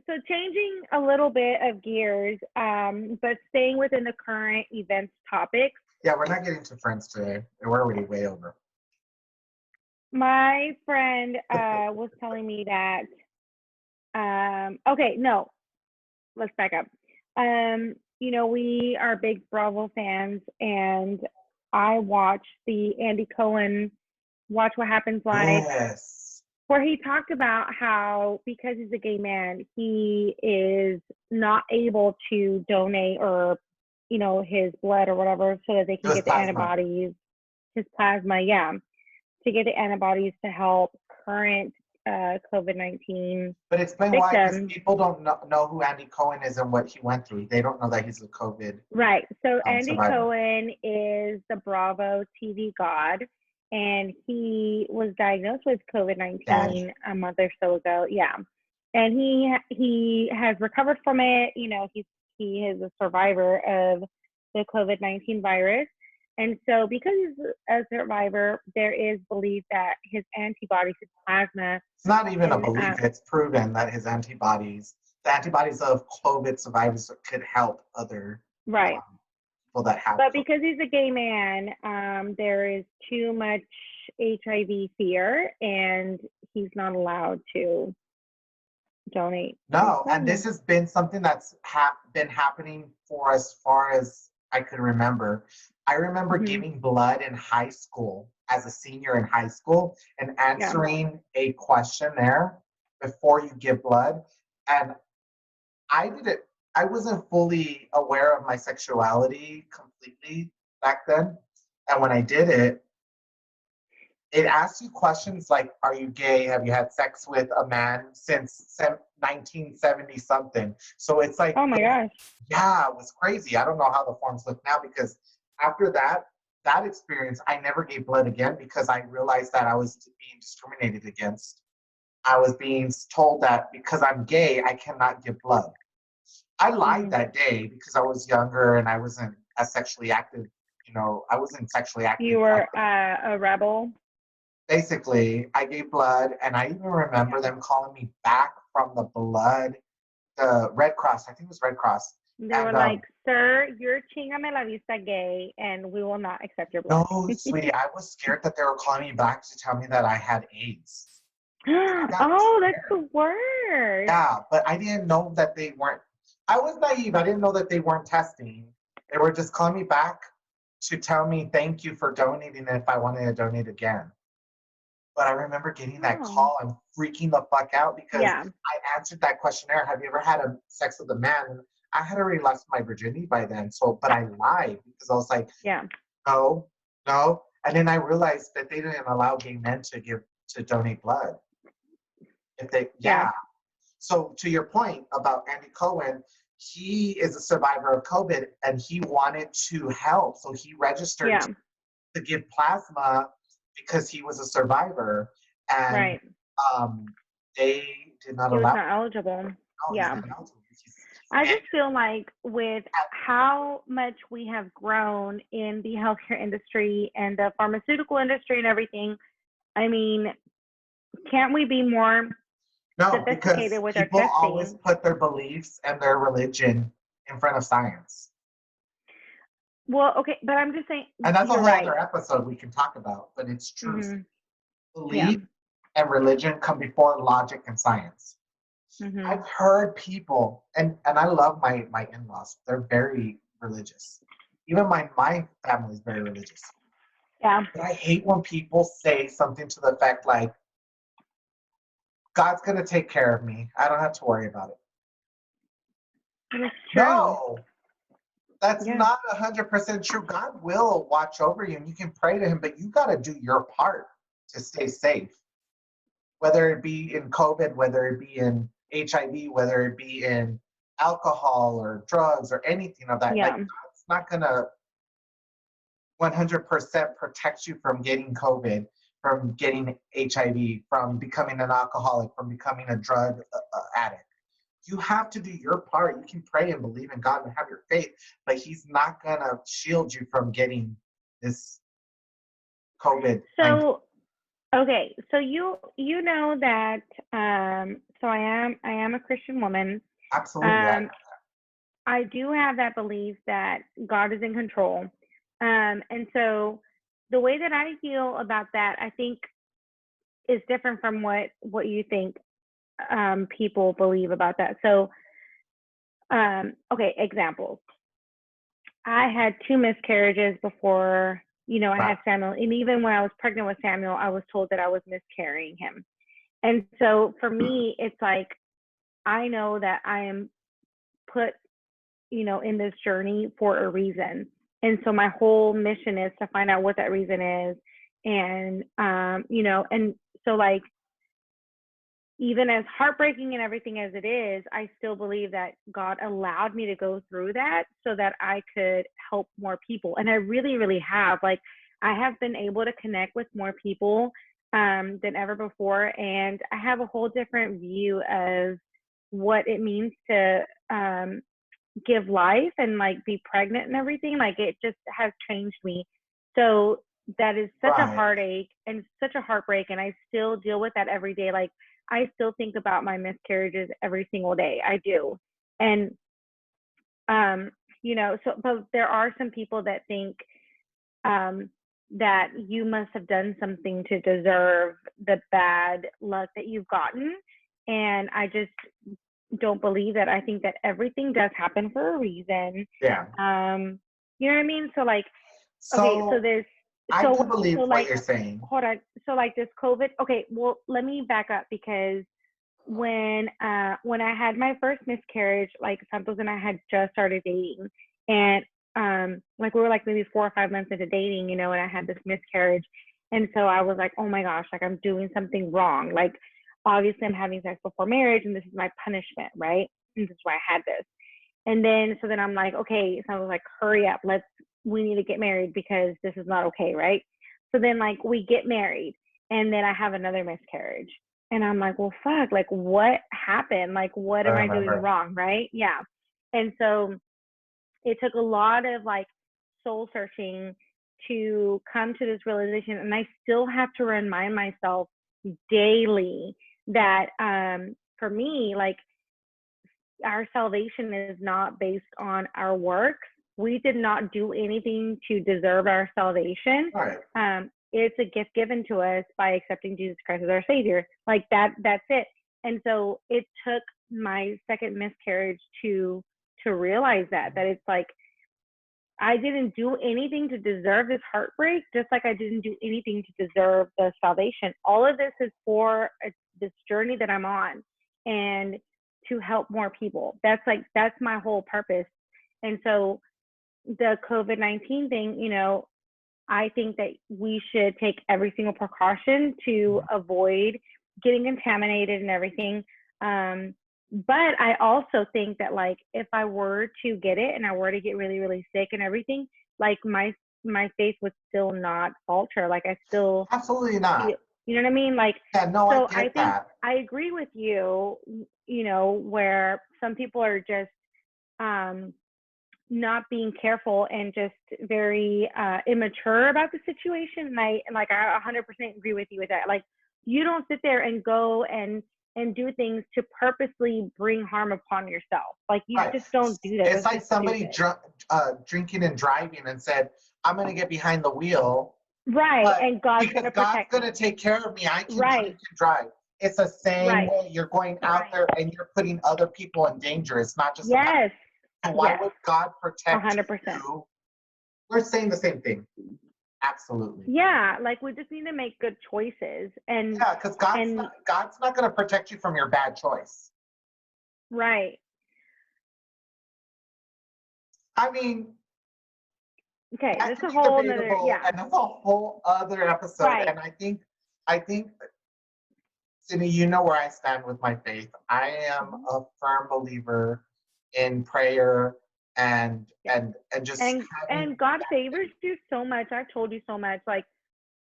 So changing a little bit of gears, but staying within the current events topics. Yeah, we're not getting to Friends today. We're already way over. My friend was telling me that, let's back up. We are big Bravo fans, and I watched the Andy Cohen Watch What Happens Live. Yes. Where he talked about how, because he's a gay man, he is not able to donate or, his blood or whatever, so that they can get the antibodies, his plasma, to get the antibodies to help current COVID-19 But explain victims. Why, because people don't know who Andy Cohen is and what he went through. They don't know that he's a COVID. Right. So Andy survivor. Cohen is the Bravo TV god. And he was diagnosed with COVID-19 a month or so ago. Yeah. And he has recovered from it. He is a survivor of the COVID-19 virus. And so because he's a survivor, there is belief that his antibodies, his plasma. It's not even a belief. It's proven that the antibodies of COVID survivors could help other people that have. But because he's a gay man, there is too much HIV fear, and he's not allowed to donate. No, and this has been something that's been happening for as far as I could remember. I remember giving blood in high school as a senior in high school and answering a questionnaire before you give blood. And I wasn't fully aware of my sexuality completely back then. And when I did it, it asks you questions like, are you gay? Have you had sex with a man since 1970 something? So it's like, oh my gosh. Yeah, it was crazy. I don't know how the forms look now, because after that, that experience, I never gave blood again because I realized that I was being discriminated against. I was being told that because I'm gay, I cannot give blood. I lied Hmm. that day because I was younger and I wasn't as sexually active. I wasn't sexually active. You were a rebel. Basically, I gave blood, and I even remember Yeah. them calling me back from the blood, the Red Cross. I think it was Red Cross. They were And like, "Sir, you're chingame la vista gay, and we will not accept your blood." no, sweetie, I was scared that they were calling me back to tell me that I had AIDS. I got Oh, that's scared. the worst. Yeah, but I didn't know that they weren't. I was naive. I didn't know that they weren't testing. They were just calling me back to tell me thank you for donating if I wanted to donate again. But I remember getting that Oh, call and freaking the fuck out because yeah, I answered that questionnaire. Have you ever had a sex with a man? And I had already lost my virginity by then. So, but I lied because I was like, yeah, no, no. And then I realized that they didn't allow gay men to donate blood. If they, yeah, yeah. So to your point about Andy Cohen, he is a survivor of COVID and he wanted to help. So he registered yeah. to give plasma because he was a survivor. And Right. um, they did not He was allow. not eligible. No, he's Yeah. not eligible. He's I gay. just feel like with how much we have grown in the healthcare industry and the pharmaceutical industry and everything, I mean, can't we be more No, because sophisticated with our people always testing? put their beliefs and their religion in front of science. Well, okay, but I'm just saying, And that's a you're whole right. other episode we can talk about, but it's true. Mhm. Yeah. Belief and religion come before logic and science. Mhm. I've heard people, and I love my in-laws. They're very religious. Even my family is very religious. Yeah. But I hate when people say something to the effect like, God's gonna take care of me. I don't have to worry about it. It's true. No, that's Yeah. not 100% true. God will watch over you and you can pray to him, but you gotta do your part to stay safe. Whether it be in COVID, whether it be in HIV, whether it be in alcohol or drugs or anything of that. Like Yeah. God's not gonna 100% protect you from getting COVID, from getting HIV, from becoming an alcoholic, from becoming a drug addict. You have to do your part. You can pray and believe in God and have your faith, but He's not gonna shield you from getting this COVID-19. So, okay, so you know that so I am a Christian woman. Absolutely, Um I do have that belief that God is in control. And so the way that I feel about that, I think is different from what you think people believe about that. So, okay, examples. I had two miscarriages before, I right, had Samuel. And even when I was pregnant with Samuel, I was told that I was miscarrying him. And so for me, it's like, I know that I am put, in this journey for a reason. And so my whole mission is to find out what that reason is. And, and so like, even as heartbreaking and everything as it is, I still believe that God allowed me to go through that so that I could help more people. And I really, really have. Like, I have been able to connect with more people than ever before. And I have a whole different view of what it means to give life and like be pregnant and everything. Like, it just has changed me. So, that is such a right, heartache and such a heartbreak. And I still deal with that every day. Like, I still think about my miscarriages every single day. I do. And um, so but there are some people that think um that you must have done something to deserve the bad luck that you've gotten. And I just don't believe that. I think that everything does happen for a reason. yeah. You know what I mean? So like, okay, so So there's I do so believe what like you're saying. hold on. So like this COVID, okay, well let me back up because when I had my first miscarriage, like Santos and I had just started dating, and like we were like maybe 4 or 5 months into dating, and I had this miscarriage, and so I was like, oh my gosh, like I'm doing something wrong. Like obviously I'm having sex before marriage, and this is my punishment, right? And this is why I had this. And then so then I'm like, okay, so I was like, hurry up, let's we need to get married because this is not okay, right? So then like we get married and then I have another miscarriage. And I'm like, well, fuck, like what happened? Like, what I am I doing remember. wrong? Right. Yeah. And so it took a lot of like soul searching to come to this realization. And I still have to remind myself daily that for me, like our salvation is not based on our works. We did not do anything to deserve our salvation. Right. It's a gift given to us by accepting Jesus Christ as our Savior. Like that's it. And so it took my second miscarriage to realize that it's like I didn't do anything to deserve this heartbreak, just like I didn't do anything to deserve the salvation. All of this is for this journey that I'm on, and to help more people. That's my whole purpose. And so the COVID-19 thing, you know, I think that we should take every single precaution to avoid getting contaminated and everything. But I also think that like if I were to get it and I were to get really, really sick and everything, like my faith would still not falter. Like I still Absolutely not. feel, you know what I mean? Like, Yeah, no, so I I get think that. I agree with you, you know, where some people are just not being careful and just very immature about the situation. And I 100% agree with you with that. Like you don't sit there and go and do things to purposely bring harm upon yourself. Like you Right. just don't do that. It's That's like just somebody stupid. drinking and driving and said, I'm going to get behind the wheel, Right. but And God's because gonna God's protect going to me. take care of me, I can drink Right. and drive. It's the same Right. way. You're going out Right. there and you're putting other people in danger. It's not just about Yes. you. So why Yes. would God protect 100%. you? We're saying the same thing. Absolutely. Yeah. Like we just need to make good choices Yeah, because and God's not going to protect you from your bad choice. right. I mean, Okay. that That's could a be whole nother, debatable, yeah. and that's a whole other episode. Right. And I think, Cindy, you know where I stand with my faith. I am Mhm. a firm believer in prayer Yeah. and just having. And God favors you so much. I've told you so much. Like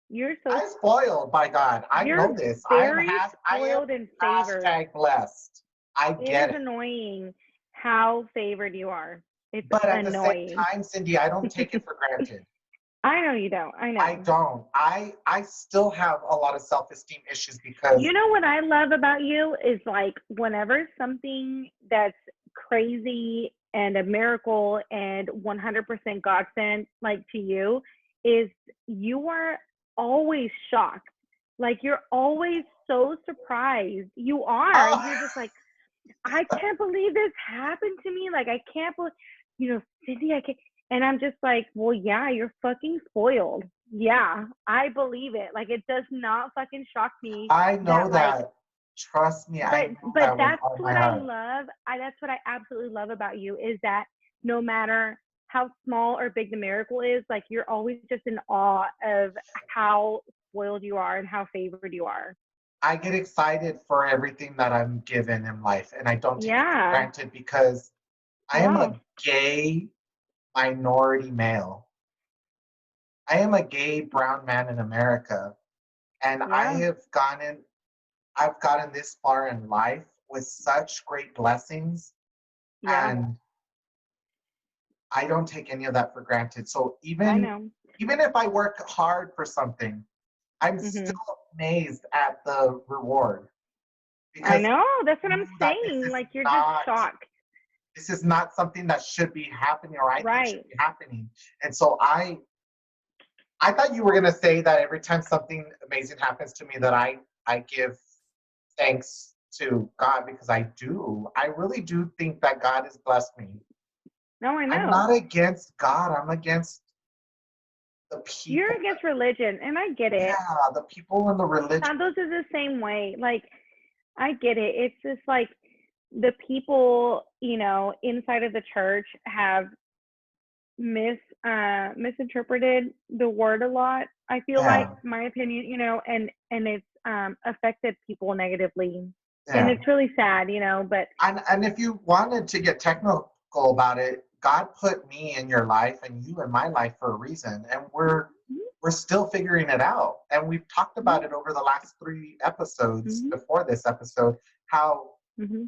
you're so I'm spoiled by God. I know you're this. very I am spoiled and favored. #blessed. I It get is it. annoying how favored you are. It's But at the same annoying. time, Cindy, I don't take it for granted. I know you don't. I I know. don't. I still have a lot of self-esteem issues because You know what I love about you is like whenever something that's crazy and a miracle and 100% God sent like to you is you are always shocked. Like you're always so surprised. You are. oh You're just like, I can't believe this happened to me. Like I can't believe, you know, Cindy, I can't. And I'm just like, well, yeah, you're fucking spoiled. Yeah, I believe it. Like it does not fucking shock me I know that like that. Trust me, I but know but that with that's all my what I heart. love. That's what I absolutely love about you is that no matter how small or big the miracle is, like you're always just in awe of how spoiled you are and how favored you are. I get excited for everything that I'm given in life, and I don't take it for Yeah. granted because I am Wow. a gay minority male. I am a gay brown man in America, and Yeah. I've gotten this far in life with such great blessings, Yeah. and I don't take any of that for granted. So I know. even if I work hard for something, I'm still Mhm. amazed at the reward I because know. That's I what I'm know that saying. Like you're just shocked. this is not something that should be happening or I think should Right. be happening. And so I thought you were gonna say that every time something amazing happens to me that I give thanks to God because I do. I really do think that God has blessed me. No, I I'm know. not against God. I'm against the You're people. against religion, and I get it. Yeah, the people in the religion. Now, those are the same way. Like, I get it. It's just like the people, you know, inside of the church have misinterpreted the word a lot. I feel like, Yeah, my opinion, you know, and it's affected people negatively, and yeah. it's really sad, you know. But And if you wanted to get technical about it, God put me in your life and you in my life for a reason, and we're still figuring it out. And we've talked about it over the last 3 episodes before this episode, how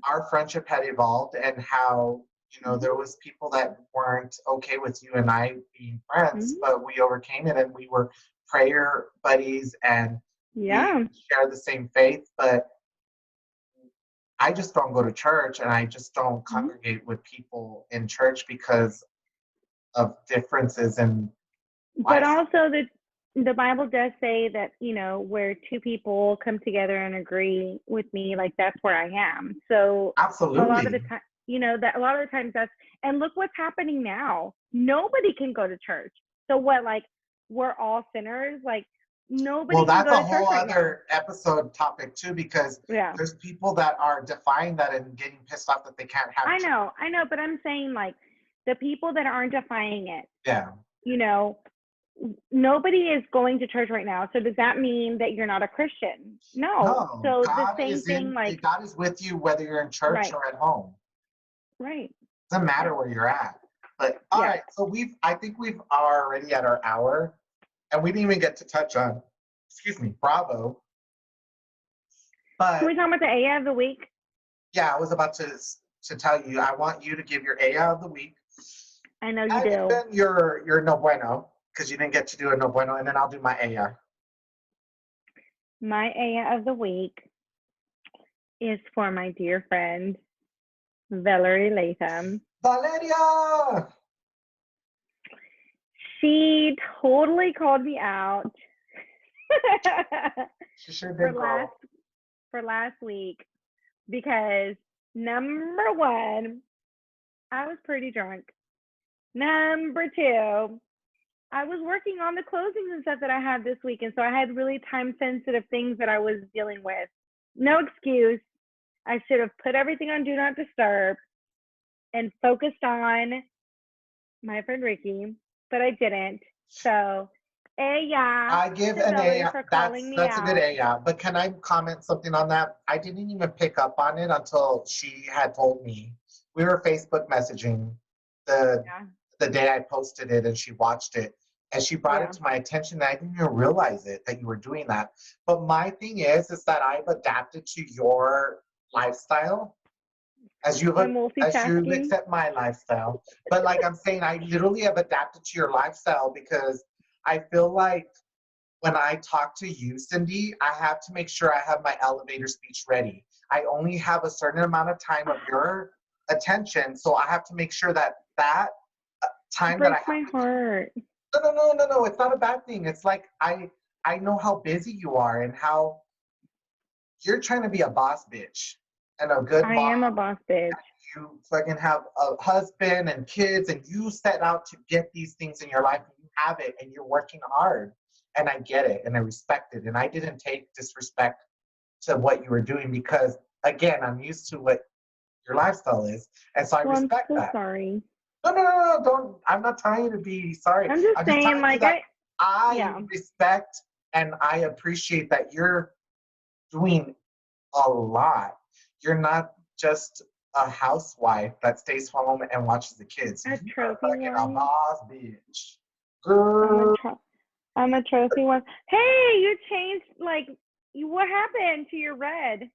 our friendship had evolved and how, you know, there was people that weren't okay with you and I being friends, but we overcame it and we were prayer buddies and we share the same faith. But I just don't go to church and I just don't congregate with people in church because of differences in But life. also the Bible does say that, you know, where 2 people come together and agree with me, like that's where I am. So Absolutely. a lot of the time, you know, that a lot of the times that's, and look what's happening now. Nobody can go to church. So what, like, we're all sinners? Like, nobody can go to church right now. Well, that's a whole other episode topic too, because there's people that are defying that and getting pissed off that they can't have I know, but I'm saying, like, the people that aren't defying it. Yeah. You know, nobody is going to church right now. So does that mean that you're not a Christian? No. So God the same thing, like, God is with you whether you're in church or at home. Right. Doesn't matter where you're at. But all right, so I think we've already at our hour, and we didn't even get to touch on, Bravo. But can we talk about the AA of the week? Yeah, I was about to tell you. I want you to give your AA of the week. I know you do. And your no bueno, because you didn't get to do a no bueno, and then I'll do my AA. My AA of the week is for my dear friend, Valerie Latham. Valeria! She totally called me out. She sure did, for last week, because number 1, I was pretty drunk. Number 2, I was working on the closings and stuff that I had this week, and so I had really time-sensitive things that I was dealing with. No excuse. I should have put everything on Do Not Disturb and focused on my friend Ricky, but I didn't. So, I give an A. That's a good A. But can I comment something on that? I didn't even pick up on it until she had told me. We were Facebook messaging the day I posted it, and she watched it, and she brought it to my attention. And I didn't even realize that you were doing that. But my thing is that I've adapted to your lifestyle as you accept my lifestyle. But like I'm saying, I literally have adapted to your lifestyle because I feel like when I talk to you, Cindy, I have to make sure I have my elevator speech ready. I only have a certain amount of time of your attention, so I have to make sure that time that I have. Breaks my heart. No, it's not a bad thing. It's like I know how busy you are and how you're trying to be a boss bitch and a good mom. I am a boss bitch. You fucking have a husband and kids, and you set out to get these things in your life, and you have it, and you're working hard. And I get it, and I respect it. And I didn't take disrespect to what you were doing because, again, I'm used to what your lifestyle is. And so I respect that. I'm so sorry. No, don't. I'm not trying you to be sorry. I'm just saying, like, I respect and I appreciate that you're doing a lot. You're not just a housewife that stays home and watches the kids. You're fucking a boss bitch. Girl. I'm a trophy one. Hey, you changed, like, what happened to your red?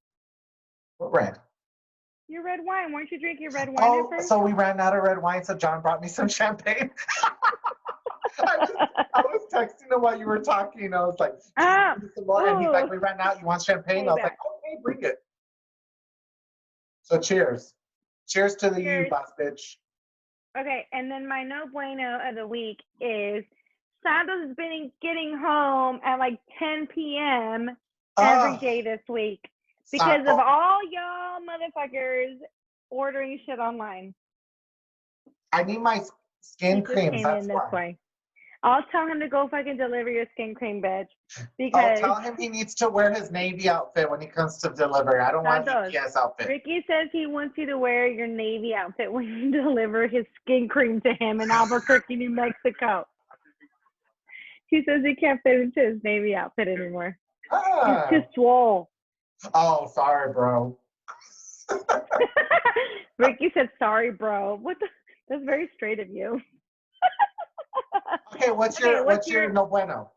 What red? Your red wine. Weren't you drinking red wine at first? So we ran out of red wine, so John brought me some champagne. I was texting him while you were talking. I was like, some more. And he's like, we ran out. You want champagne? I was like, okay, bring it. So cheers. Cheers to you, boss bitch. Okay, and then my no bueno of the week is Sando's been getting home at like 10 p.m. every day this week because of all y'all motherfuckers ordering shit online. I need my skin cream. That's why. I'll tell him to go fucking deliver your skin cream, bitch. Because tell him he needs to wear his Navy outfit when he comes to deliver. I don't want UPS outfit. Ricky says he wants you to wear your Navy outfit when you deliver his skin cream to him in Albuquerque, New Mexico. He says he can't fit into his Navy outfit anymore. He's too swole. Oh, sorry, bro. Ricky said, sorry, bro. That's very straight of you. Okay, Okay, what's your no bueno?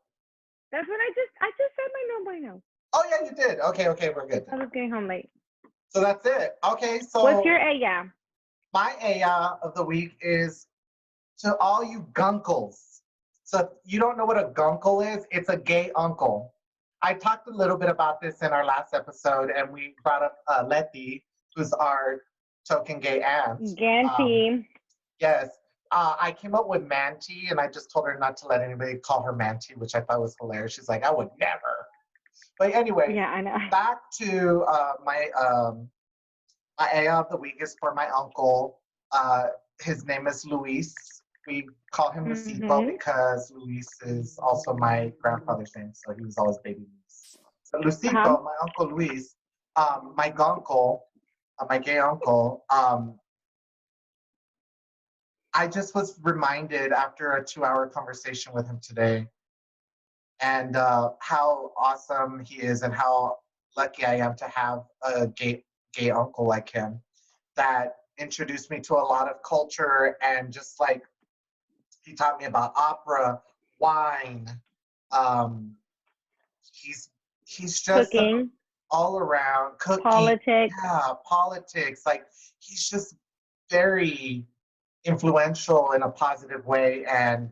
That's what I just said my no bueno. Oh yeah, you did. Okay, we're good. I was getting home late. So that's it. Okay, What's so your yeah? my ELLAAA of the week is to all you gunkles. So if you don't know what a gunkle is, it's a gay uncle. I talked a little bit about this in our last episode, and we brought up Letty, who's our token gay aunt. Ganty. Yes. I came up with Manti, and I just told her not to let anybody call her Manti, which I thought was hilarious. She's like, I would never. But anyway, Yeah, I know. back to my ELLAAA of the week is for my uncle. His name is Luis. We call him Lucito because Luis is also my grandfather's name, so he was always baby Luis. So Lucito, my uncle Luis, my gunkle, my gay uncle, I just was reminded after a 2-hour conversation with him today and how awesome he is and how lucky I am to have a gay uncle like him that introduced me to a lot of culture and just like he taught me about opera, wine. He's just cooking, all around cooking, politics. yeah, politics. Like he's just very influential in a positive way, and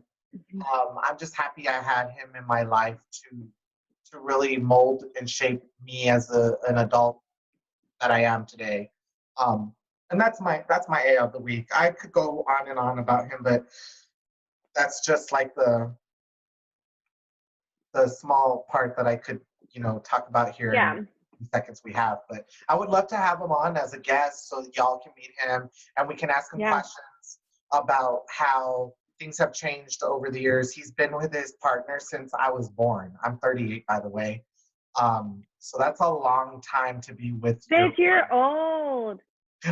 I'm just happy I had him in my life to really mold and shape me as an adult that I am today. And that's my A of the week. I could go on and on about him, but that's just like the small part that I could talk about here in the seconds we have. But I would love to have him on as a guest so that y'all can meet him and we can ask him questions about how things have changed over the years. He's been with his partner since I was born. I'm 38, by the way. So that's a long time to be with you. 6 year old.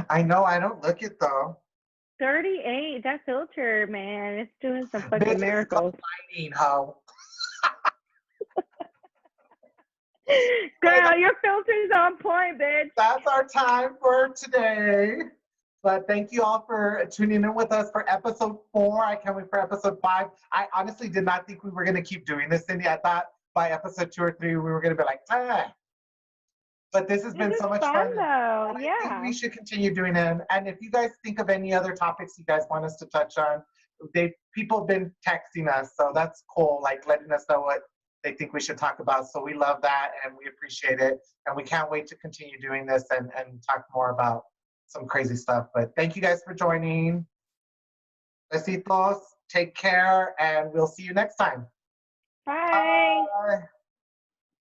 I know, I don't look it though. 38, that filter, man, it's doing some fucking miracles. Fighting, ho. Girl, your filter's on point, bitch. That's our time for today. But thank you all for tuning in with us for episode 4. I can't wait for episode 5. I honestly did not think we were going to keep doing this, Cindy. I thought by episode 2 or 3, we were going to be like, ah. But this has been so much fun. Though. And I think we should continue doing it. And if you guys think of any other topics you guys want us to touch on, people have been texting us. So that's cool, like letting us know what they think we should talk about. So we love that and we appreciate it. And we can't wait to continue doing this and talk more about some crazy stuff. But thank you guys for joining. Besitos, take care, and we'll see you next time. Bye. Bye.